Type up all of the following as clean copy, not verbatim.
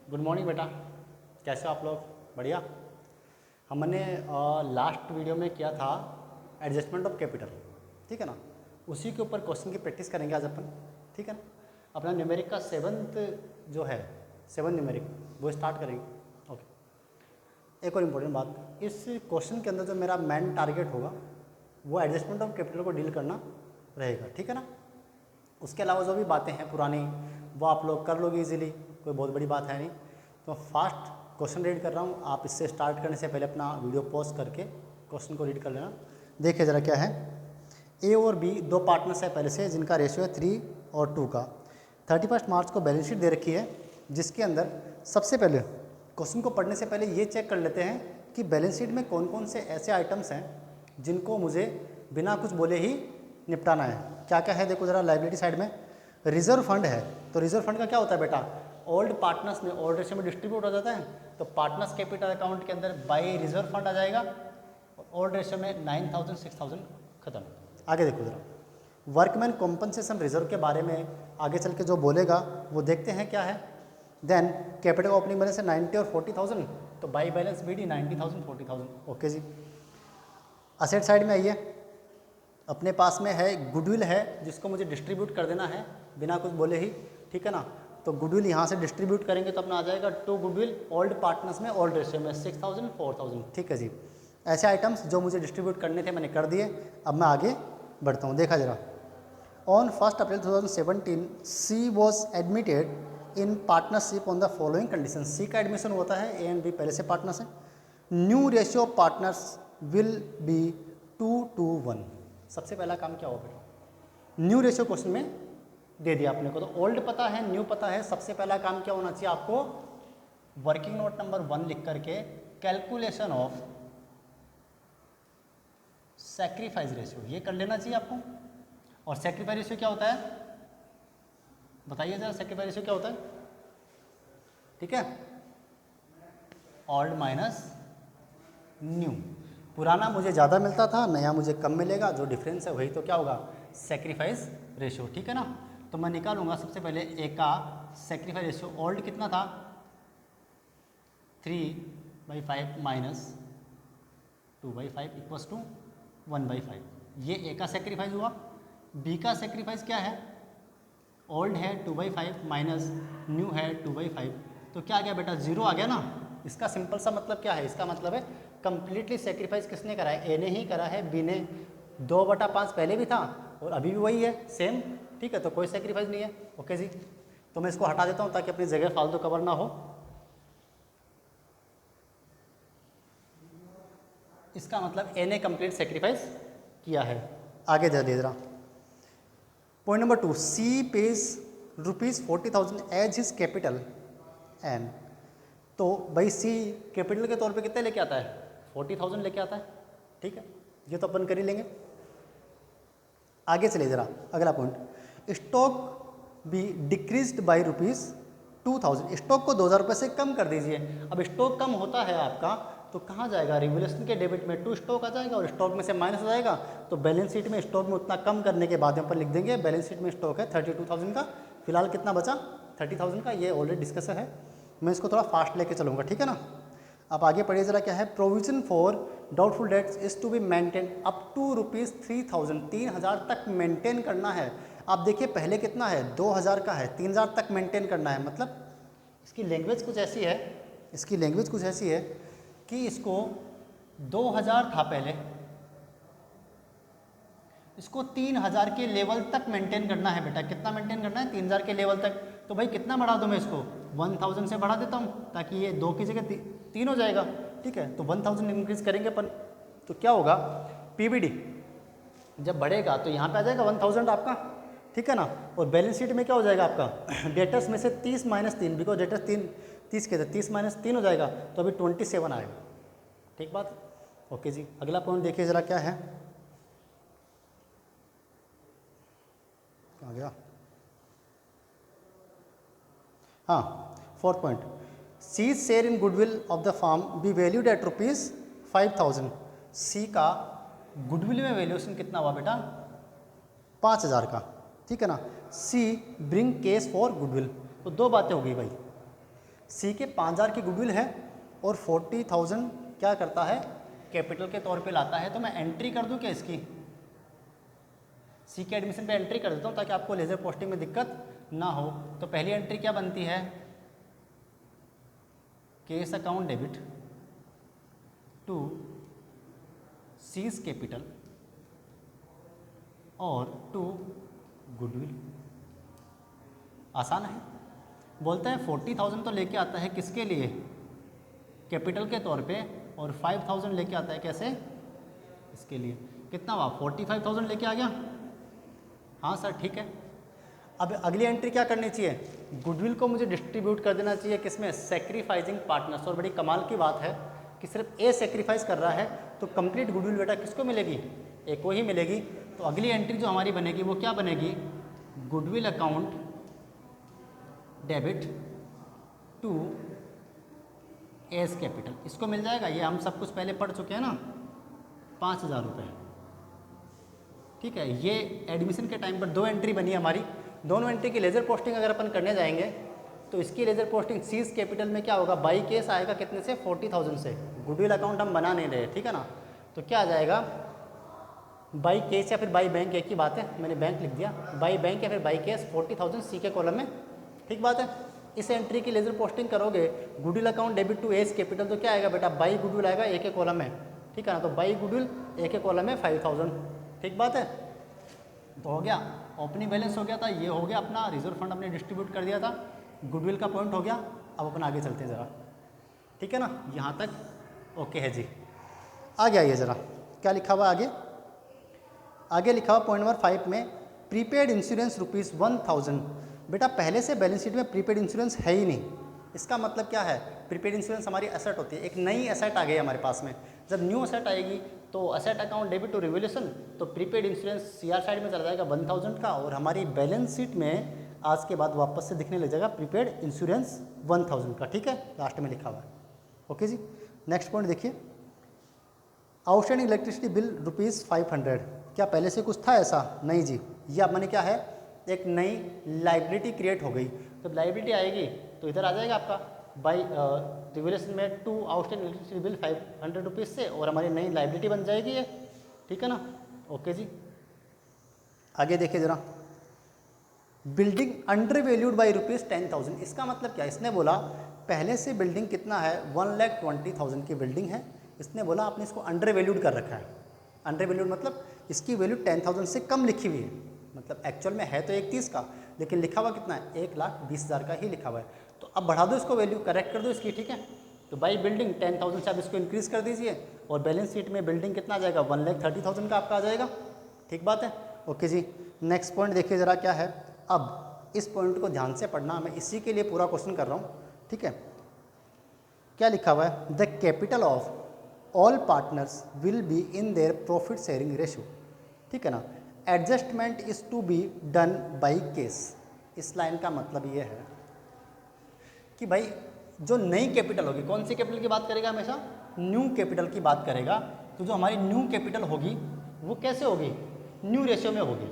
Good morning बेटा, कैसे हो आप लोग? बढ़िया। हमने लास्ट वीडियो में किया था एडजस्टमेंट ऑफ कैपिटल, ठीक है ना। उसी के ऊपर क्वेश्चन की प्रैक्टिस करेंगे आज अपन, ठीक है ना। अपना न्यूमेरिक का सेवन्थ जो है, सेवन न्यूमेरिक, वो स्टार्ट करेंगे। ओके। एक और इम्पोर्टेंट बात, इस क्वेश्चन के अंदर जो मेरा मेन टारगेट होगा वो एडजस्टमेंट ऑफ कैपिटल को डील करना रहेगा, ठीक है ना। उसके अलावा जो भी बातें हैं पुरानी वो आप लोग कर लोगे इजीली, कोई बहुत बड़ी बात है नहीं। तो फास्ट क्वेश्चन रीड कर रहा हूँ, आप इससे स्टार्ट करने से पहले अपना वीडियो पॉज करके क्वेश्चन को रीड कर लेना। देखिए ज़रा क्या है। ए और बी दो पार्टनर्स है पहले से, जिनका रेशियो है 3 और 2 का। 31 मार्च को बैलेंस शीट दे रखी है, जिसके अंदर सबसे पहले क्वेश्चन को पढ़ने से पहले ये चेक कर लेते हैं कि बैलेंस शीट में कौन कौन से ऐसे आइटम्स हैं जिनको मुझे बिना कुछ बोले ही निपटाना है। क्या क्या है देखो ज़रा। लायबिलिटी साइड में रिजर्व फंड है, तो रिजर्व फंड का क्या होता है बेटा, ओल्ड पार्टनर्स में ओल्ड रेशियो में डिस्ट्रीब्यूट हो जाता है। तो पार्टनर्स कैपिटल अकाउंट के अंदर बाय रिजर्व फंड आ जाएगा, ओल्ड रेशियो में 9000 6000 खत्म। आगे देखो ज़रा, वर्कमैन कॉम्पनसेशन रिजर्व के बारे में आगे चल के जो बोलेगा वो देखते हैं क्या है। देन कैपिटल ओपनिंग बैलेंस है 90 और 40,000, तो बाई बैलेंस BD 90,000 40,000। ओके जी। असेट साइड में आइए, अपने पास में है गुडविल है, जिसको मुझे डिस्ट्रीब्यूट कर देना है बिना कुछ बोले ही, ठीक है ना। तो गुडविल यहाँ से डिस्ट्रीब्यूट करेंगे तो अपना आ जाएगा 2 गुडविल ओल्ड पार्टनर्स में ओल्ड रेशियो में 6000 4000, ठीक है जी। ऐसे आइटम्स जो मुझे डिस्ट्रीब्यूट करने थे मैंने कर दिए। अब मैं आगे बढ़ता हूँ, देखा जरा। On 1 April 2017 she was admitted in partnership on the following condition. She का एडमिशन होता है, ए एंड बी पहले से पार्टनर्स हैं। New ratio of partners will B 2 to 1। सबसे पहला काम क्या होगा बेटा, न्यू रेशियो क्वेश्चन में दे दिया अपने को, तो ओल्ड पता है न्यू पता है। सबसे पहला काम क्या होना चाहिए आपको, वर्किंग नोट नंबर 1 लिख करके कैलकुलेशन ऑफ सैक्रिफाइस रेशियो ये कर लेना चाहिए आपको। और सैक्रिफाइस रेशियो क्या होता है बताइए जरा, सैक्रिफाइस रेशियो क्या होता है? ठीक है, ओल्ड माइनस न्यू। पुराना मुझे ज़्यादा मिलता था, नया मुझे कम मिलेगा, जो डिफरेंस है वही तो क्या होगा, सैक्रिफाइस रेशियो, ठीक है ना। तो मैं निकालूंगा सबसे पहले ए का सैक्रिफाइस रेशियो। ओल्ड कितना था 3/5 माइनस 2/5 इक्वल्स टू 1/5। ये ए का सैक्रिफाइस हुआ। बी का सैक्रिफाइस क्या है, ओल्ड है 2/5 माइनस न्यू है 2/5, तो क्या आ गया बेटा, 0 आ गया ना। इसका सिंपल सा मतलब क्या है, इसका मतलब है कंप्लीटली सेक्रीफाइस किसने करा है, ए ने ही करा है। बी ने 2/5 पहले भी था और अभी भी वही है सेम, ठीक है, तो कोई सेक्रीफाइस नहीं है। ओके जी, तो मैं इसको हटा देता हूँ ताकि अपनी जगह फालतू कवर ना हो। इसका मतलब ए ने कंप्लीट सेक्रीफाइस किया है। आगे दे रहा point number 2, C pays ₹40,000 as his capital and. तो भाई सी कैपिटल के तौर पे कितने लेके आता है, 40,000 लेके आता है, ठीक है, ये तो अपन कर ही लेंगे। आगे चले जरा, अगला point, stock be decreased by ₹2,000। Stock को 2,000 रुपये से कम कर दीजिए। अब स्टॉक कम होता है आपका तो कहाँ जाएगा, रिवोल्यूशन के डेबिट में टू स्टॉक आ जाएगा और स्टॉक में से माइनस हो जाएगा। तो बैलेंस शीट में स्टॉक में उतना कम करने के बाद यहाँ पर लिख देंगे बैलेंस शीट में स्टॉक है 32,000 का, फिलहाल कितना बचा 30,000 का, ये ऑलरेडी डिस्कस है। मैं इसको थोड़ा फास्ट लेके चलूँगा, ठीक है ना। अब आगे पढ़िए जरा क्या है, provision for doubtful debts is to be maintain up to ₹3,000। 3,000 तक मेंटेन करना है। आप देखिए पहले कितना है 2,000 का है, 3,000 तक मेंटेन करना है। मतलब इसकी लैंग्वेज कुछ ऐसी है, इसकी लैंग्वेज कुछ ऐसी है कि इसको 2,000 था पहले, इसको 3,000 के लेवल तक मेंटेन करना है बेटा। कितना मेंटेन करना है, 3,000 के लेवल तक। तो भाई कितना बढ़ा दूँ मैं इसको, 1,000 से बढ़ा देता हूँ ताकि ये 2 की जगह 3 हो जाएगा, ठीक है। तो 1,000 इंक्रीज करेंगे अपन, तो क्या होगा, PBD जब बढ़ेगा तो यहाँ पे आ जाएगा 1,000 आपका, ठीक है ना। और बैलेंस शीट में क्या हो जाएगा आपका, डेटर्स में से 30 माइनस 3, बिकॉज डेटर्स 30 के थे, 30 माइनस 3 हो जाएगा, तो अभी 27 आएगा, ठीक बात। ओके जी, अगला पॉइंट देखिए ज़रा क्या है, आ गया, हाँ 4th point, C share in goodwill of the firm be valued at ₹5,000। C का गुडविल में वैल्यूएशन कितना हुआ बेटा, 5,000 का, ठीक है ना। सी ब्रिंग केस फॉर गुडविल। तो दो बातें हो गई भाई, सी के 5,000 की गुडविल है और 40,000 क्या करता है, कैपिटल के तौर पे लाता है। तो मैं एंट्री कर दूं क्या इसकी, सी के एडमिशन पे एंट्री कर देता हूँ ताकि आपको लेज़र पोस्टिंग में दिक्कत ना हो। तो पहली एंट्री क्या बनती है, cash account debit to C's capital और टू गुडविल। आसान है। बोलता है 40,000 तो लेके आता है किसके लिए, कैपिटल के तौर पे, और 5,000 लेके आता है कैसे, इसके लिए। कितना हुआ, 45,000 लेके आ गया। हाँ सर ठीक है। अब अगली एंट्री क्या करनी चाहिए, गुडविल को मुझे डिस्ट्रीब्यूट कर देना चाहिए किसमें, सेक्रीफाइसिंग पार्टनर्स। और बड़ी कमाल की बात है कि सिर्फ ए सेक्रीफाइस कर रहा है तो कंप्लीट गुडविल बेटा किसको मिलेगी, ए को ही मिलेगी। तो अगली एंट्री जो हमारी बनेगी वो क्या बनेगी, goodwill account debit to A's capital. इसको मिल जाएगा, ये हम सब कुछ पहले पढ़ चुके हैं ना, 5,000 रुपये। ठीक है, ये एडमिशन के टाइम पर 2 एंट्री बनी है हमारी। दोनों एंट्री की लेज़र पोस्टिंग अगर अपन करने जाएंगे तो इसकी लेज़र पोस्टिंग सीज कैपिटल में क्या होगा, बाई केस आएगा कितने से, 40,000 से। गुडविल अकाउंट हम बना नहीं रहे, ठीक है ना। तो क्या आ जाएगा, बाई केस या फिर बाई बैंक, एक ही बात है, मैंने बैंक लिख दिया, बाई बैंक या फिर बाई केस 40,000 सी के कॉलम में। ठीक बात है। इस एंट्री की लेज़र पोस्टिंग करोगे goodwill account debit to A's capital, तो क्या आएगा बेटा, बाई गुडविल आएगा ए के कॉलम में। ठीक है ना, तो बाई गुडविल ए के कॉलम में 5,000। ठीक बात है। तो हो गया, ओपनिंग बैलेंस हो गया था, ये हो गया अपना रिजर्व फंड हमने डिस्ट्रीब्यूट कर दिया था, गुडविल का पॉइंट हो गया। अब अपन आगे चलते हैं ज़रा, ठीक है ना, यहाँ तक ओके है जी। आगे आइए ज़रा, क्या लिखा हुआ आगे, आगे लिखा हुआ पॉइंट नंबर 5 में प्रीपेड इंश्योरेंस ₹1,000। बेटा पहले से बैलेंस शीट में प्रीपेड इंश्योरेंस है ही नहीं। इसका मतलब क्या है, प्रीपेड इंश्योरेंस हमारी एसेट होती है, एक नई एसेट आ गई हमारे पास में। जब न्यू एसेट आएगी तो asset account debit to revolution, तो प्रीपेड इंश्योरेंस सीआर साइड में चला जाएगा 1,000 का, और हमारी बैलेंस शीट में आज के बाद वापस से दिखने लग जाएगा प्रीपेड इंश्योरेंस 1,000 का। ठीक है, लास्ट में लिखा हुआ है। ओके जी, नेक्स्ट पॉइंट देखिए, आउटस्टैंडिंग इलेक्ट्रिसिटी बिल ₹500। क्या पहले से कुछ था ऐसा, नहीं जी। ये अब मैंने क्या है, एक नई लाइबिलिटी क्रिएट हो गई। जब लाइबिलिटी आएगी तो इधर आ जाएगा आपका बाई रिवोल्यूशन में टू आउटस्टैंडिंग इलेक्ट्रिसिटी बिल ₹500 से, और हमारी नई लाइबिलिटी बन जाएगी ये। ठीक है ना, ओके जी। आगे देखिए जरा, बिल्डिंग अंडर वैल्यूड बाई ₹10,000। इसका मतलब क्या, इसने बोला पहले से बिल्डिंग कितना है, 1,20,000 की बिल्डिंग है, इसने बोला आपने इसको अंडर वैल्यूड कर रखा है। अंडर वैल्यूड मतलब इसकी वैल्यू 10,000 से कम लिखी हुई है, मतलब एक्चुअल में है तो 31 का, लेकिन लिखा हुआ कितना है, 1,20,000 का ही लिखा हुआ है। तो अब बढ़ा दो इसको, वैल्यू करेक्ट कर दो इसकी। ठीक है, तो बाई बिल्डिंग 10,000 से आप इसको इंक्रीज कर दीजिए, और बैलेंस शीट में बिल्डिंग कितना आ जाएगा, 1,30,000 का आपका आ जाएगा। ठीक बात है, ओके जी। नेक्स्ट पॉइंट देखिए ज़रा क्या है। अब इस पॉइंट को ध्यान से पढ़ना, मैं इसी के लिए पूरा क्वेश्चन कर रहा हूँ। ठीक है, क्या लिखा हुआ है, the capital of all partners will be in their profit sharing ratio. ठीक है ना, adjustment is to be done by cash. इस लाइन का मतलब ये है कि भाई जो नई कैपिटल होगी, कौन सी कैपिटल की बात करेगा, हमेशा न्यू कैपिटल की बात करेगा। तो जो हमारी न्यू कैपिटल होगी वो कैसे होगी, न्यू रेशियो में होगी।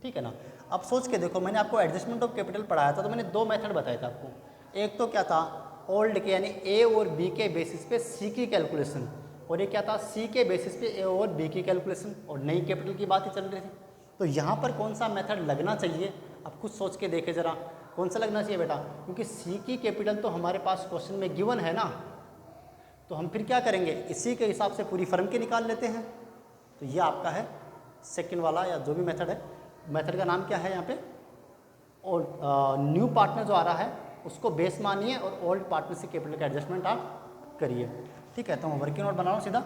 ठीक है ना, अब सोच के देखो, मैंने आपको एडजस्टमेंट ऑफ कैपिटल पढ़ाया था, तो मैंने 2 मेथड बताए थे आपको। एक तो क्या था, ओल्ड के यानी ए और बी के बेसिस पे सी की कैलकुलेशन, और ये क्या था, सी के बेसिस पे ए और बी की कैलकुलेशन, और नई कैपिटल की बात ही चल रही थी। तो यहाँ पर कौन सा मेथड लगना चाहिए, आप खुद सोच के देखे ज़रा, कौन सा लगना चाहिए बेटा, क्योंकि सी की कैपिटल तो हमारे पास क्वेश्चन में गिवन है ना, तो हम फिर क्या करेंगे, इसी के हिसाब से पूरी फर्म के निकाल लेते हैं। तो ये आपका है सेकंड वाला, या जो भी मेथड है, मेथड का नाम क्या है यहाँ पे, और न्यू पार्टनर जो आ रहा है उसको बेस मानिए, और ओल्ड पार्टनर से कैपिटल का एडजस्टमेंट आप करिए। ठीक है, तो मैं वर्किंग नोट बना रहा हूँ सीधा,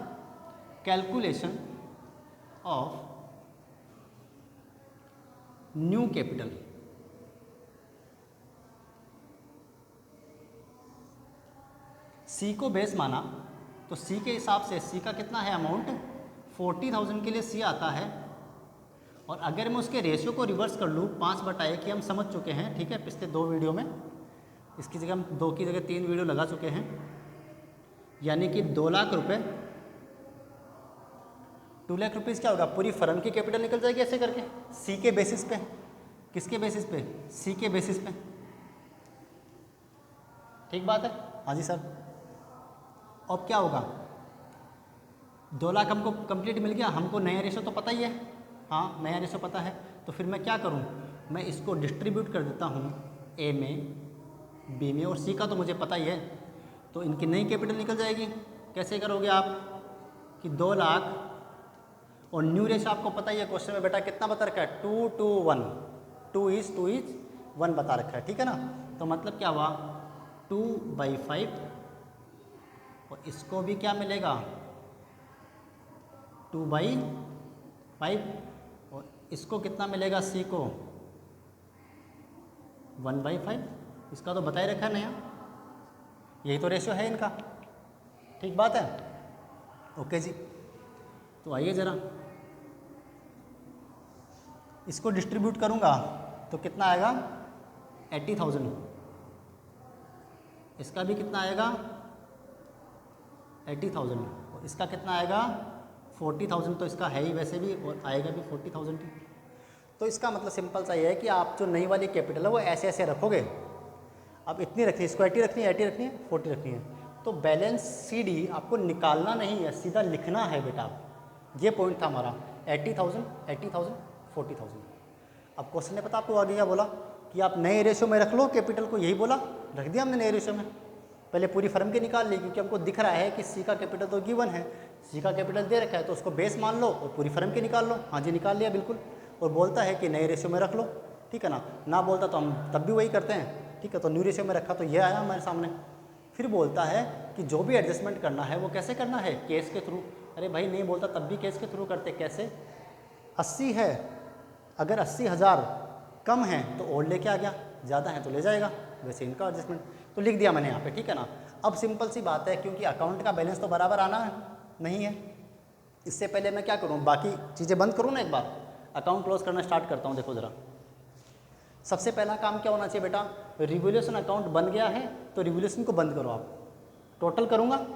calculation of new capital C को बेस माना, तो सी के हिसाब से सी का कितना है अमाउंट, 40,000 के लिए सी आता है, और अगर मैं उसके रेशियो को रिवर्स कर लूँ 5/1 की हम समझ चुके हैं। ठीक है, पिछले 2 वीडियो में, इसकी जगह हम 2 की जगह 3 वीडियो लगा चुके हैं, यानी कि 2 लाख रुपये, 2 लाख रुपीज़ क्या होगा, पूरी फर्म की कैपिटल निकल जाएगी ऐसे करके, सी के बेसिस पे। किसके बेसिस पे, सी के बेसिस पे। ठीक बात है, हाँ जी सर। अब क्या होगा, 2 लाख हमको कंप्लीट मिल गया, हमको नया रेशो तो पता ही है, हाँ नया रेशो पता है, तो फिर मैं क्या करूँ, मैं इसको डिस्ट्रीब्यूट कर देता हूँ ए में, बी में और सी का तो मुझे पता ही है, तो इनकी नई कैपिटल निकल जाएगी। कैसे करोगे आप कि 2 लाख और न्यू रेशो आपको पता ही है, क्वेश्चन में बेटा कितना बता रखा है, 2 to 1, 2:1 बता रखा है, ठीक है ना। तो मतलब क्या हुआ 2/5 और इसको भी क्या मिलेगा 2/5 और इसको कितना मिलेगा सी को 1/5, इसका तो बताए रखा है नया, यही तो रेशियो है इनका, ठीक बात है। ओके जी, तो आइए ज़रा इसको डिस्ट्रीब्यूट करूँगा तो कितना आएगा 80,000, इसका भी कितना आएगा 80,000 और इसका कितना आएगा 40,000, तो इसका है ही वैसे भी और आएगा भी 40,000 ही। तो इसका मतलब सिंपल सा ये है कि आप जो नई वाली कैपिटल है वो ऐसे ऐसे रखोगे, अब इतनी रखनी है, इसको 80 रखनी है, 80 रखनी है, 40 रखनी है, तो बैलेंस CD आपको निकालना नहीं है, सीधा लिखना है बेटा। ये पॉइंट था हमारा 80,000, 80,000, 40,000। अब क्वेश्चन ने पता आपको आगे क्या बोला कि आप नए रेशो में रख लो कैपिटल को, यही बोला, रख दिया हमने नए रेशो में। पहले पूरी फर्म के निकाल ली क्योंकि हमको दिख रहा है कि सी का कैपिटल तो गिवन है, सी का कैपिटल दे रखा है, तो उसको बेस मान लो और पूरी फर्म के निकाल लो। हाँ जी निकाल लिया बिल्कुल, और बोलता है कि नए रेशो में रख लो, ठीक है ना बोलता तो हम तब भी वही करते हैं, ठीक है। तो न्यू रेशो में रखा तो ये आया हमारे सामने। फिर बोलता है कि जो भी एडजस्टमेंट करना है वो कैसे करना है, केस के थ्रू। अरे भाई नहीं बोलता तब भी केस के थ्रू करते, कैसे 80 है, अगर 80,000 कम है तो और लेके आ गया, ज़्यादा है तो ले जाएगा, वैसे इनका एडजस्टमेंट तो लिख दिया मैंने यहाँ पे, ठीक है ना। अब सिंपल सी बात है क्योंकि अकाउंट का बैलेंस तो बराबर आना है नहीं है, इससे पहले मैं क्या करूँ बाकी चीज़ें बंद करूँ ना, एक बार अकाउंट क्लोज करना स्टार्ट करता हूँ। देखो ज़रा, सबसे पहला काम क्या होना चाहिए बेटा, रिवोल्यूशन अकाउंट बन गया है तो रिवोल्यूशन को बंद करो आप। टोटल करूँगा,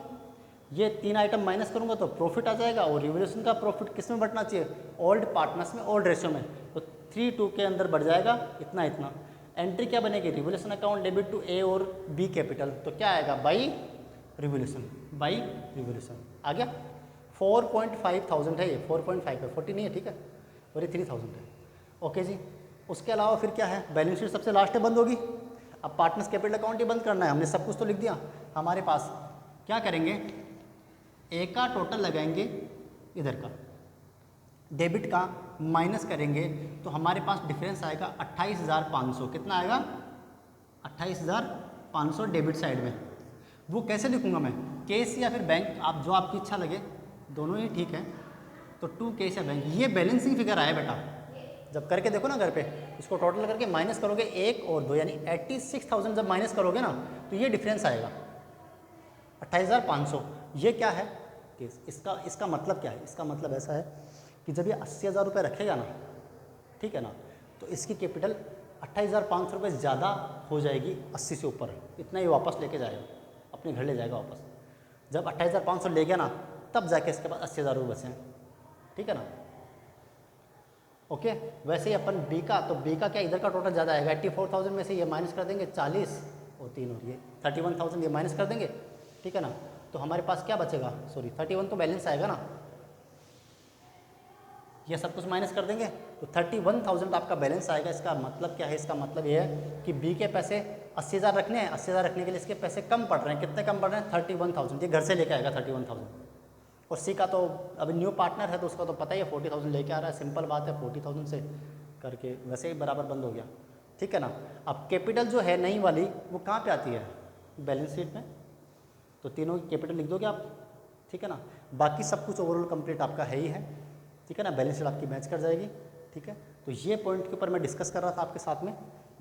ये 3 आइटम माइनस करूँगा तो प्रॉफिट आ जाएगा, और रिवोल्यूशन का प्रॉफिट किस में बढ़ना चाहिए, ओल्ड पार्टनर्स में, ओल्ड रेशियो में, तो 3:2 के अंदर बढ़ जाएगा इतना इतना। एंट्री क्या बनेगी, रिवोल्यूशन अकाउंट डेबिट टू ए और बी कैपिटल, तो क्या आएगा बाई रिवोल्यूशन, बाई रिवोल्यूशन आ गया। 4,500 है ये, 4.5 है, 40 नहीं है, ठीक है, और ये 3,000 है। ओके जी, उसके अलावा फिर क्या है, बैलेंस शीट सबसे लास्ट में बंद होगी। अब पार्टनर्स कैपिटल अकाउंट ही बंद करना है, हमने सब कुछ तो लिख दिया। हमारे पास क्या करेंगे, ए का टोटल लगाएंगे इधर का, डेबिट का माइनस करेंगे तो हमारे पास डिफरेंस आएगा 28,500। कितना आएगा 28,500 डेबिट साइड में। वो कैसे लिखूंगा मैं, केस या फिर बैंक, आप जो आपकी इच्छा लगे, दोनों ही ठीक है। तो 2 केस या बैंक, ये बैलेंसिंग फिगर आया बेटा, जब करके देखो ना घर पे, इसको टोटल करके माइनस करोगे 1 और 2 यानी 86,000 जब माइनस करोगे ना तो ये डिफरेंस आएगा 28,500। ये क्या है केस, इसका मतलब क्या है, इसका मतलब ऐसा है कि जब ये 80,000 रुपये रखेगा ना, ठीक है ना, तो इसकी कैपिटल 28,500 रुपये ज़्यादा हो जाएगी 80 से ऊपर, इतना ही वापस लेके जाएगा, अपने घर ले जाएगा वापस। जब 28,500 ले गया ना तब जाके इसके पास 80,000 रुपये बचे हैं, ठीक है ना। ओके, वैसे ही अपन बी का, तो बी का क्या इधर का टोटल ज़्यादा आएगा, 84,000 में से ये माइनस कर देंगे 40 और 3 और ये 31,000 ये माइनस कर देंगे, ठीक है ना। तो हमारे पास क्या बचेगा, सॉरी 31 तो बैलेंस आएगा ना, ये सब कुछ माइनस कर देंगे तो 31,000 आपका बैलेंस आएगा। इसका मतलब क्या है, इसका मतलब ये है कि बी के पैसे 80,000 रखने हैं, 80,000 रखने के लिए इसके पैसे कम पड़ रहे हैं। कितने कम पड़ रहे हैं, 31,000, ये घर से लेके आएगा 31,000। और सी का तो अभी न्यू पार्टनर है तो उसका तो पता ही है 40,000 लेके आ रहा है, सिंपल बात है, 40,000 से करके वैसे ही बराबर बंद हो गया, ठीक है ना। अब कैपिटल जो है नई वाली वो कहाँ पे आती है, बैलेंस शीट में, तो तीनों की कैपिटल लिख दोगे आप, ठीक है ना। बाकी सब कुछ ओवरऑल कंप्लीट आपका है ही है, ठीक है ना, बैलेंस शीट आपकी मैच कर जाएगी, ठीक है। तो ये पॉइंट के ऊपर मैं डिस्कस कर रहा था आपके साथ में,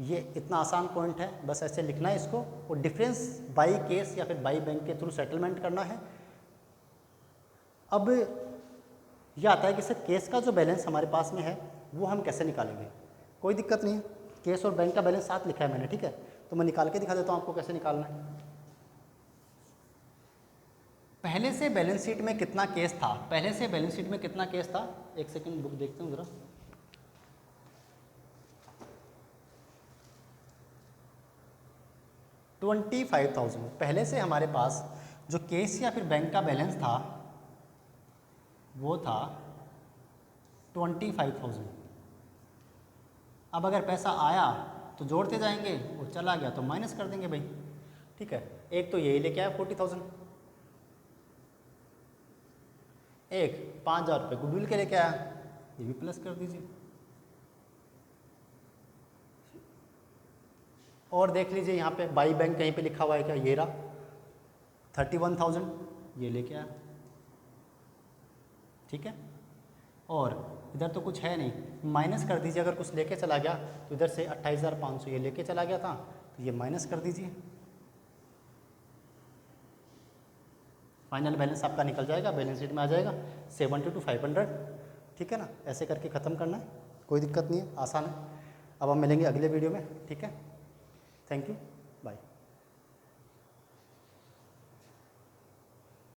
ये इतना आसान पॉइंट है, बस ऐसे लिखना है इसको, और डिफरेंस बाई केस या फिर बाई बैंक के थ्रू सेटलमेंट करना है। अब यह आता है कि सर केस का जो बैलेंस हमारे पास में है वो हम कैसे निकालेंगे, कोई दिक्कत नहीं है, केस और बैंक का बैलेंस साथ लिखा है मैंने, ठीक है। तो मैं निकाल के दिखा देता हूँ आपको कैसे निकालना है। पहले से बैलेंस शीट में कितना केस था, पहले से बैलेंस शीट में कितना केस था, एक सेकंड बुक देखते हूँ ज़रा। 25,000। पहले से हमारे पास जो केस या फिर बैंक का बैलेंस था वो था 25,000। अब अगर पैसा आया तो जोड़ते जाएंगे, वो चला गया तो माइनस कर देंगे भाई। ठीक है, एक तो यही लेके आया 40,000, एक 5,000 रुपये गुडविल के लेके आया, ये भी प्लस कर दीजिए। और देख लीजिए यहाँ पे बाई बैंक कहीं पे लिखा हुआ है क्या, ये रहा 31,000, ये लेके आया। ठीक है, और इधर तो कुछ है नहीं, माइनस कर दीजिए। अगर कुछ लेके चला गया तो इधर से 28,500 ये लेके चला गया था, तो ये माइनस कर दीजिए। फाइनल बैलेंस आपका निकल जाएगा, बैलेंस शीट में आ जाएगा 72,500। ठीक है ना, ऐसे करके ख़त्म करना है, कोई दिक्कत नहीं है, आसान है। अब हम मिलेंगे अगले वीडियो में। ठीक है, थैंक यू, बाय।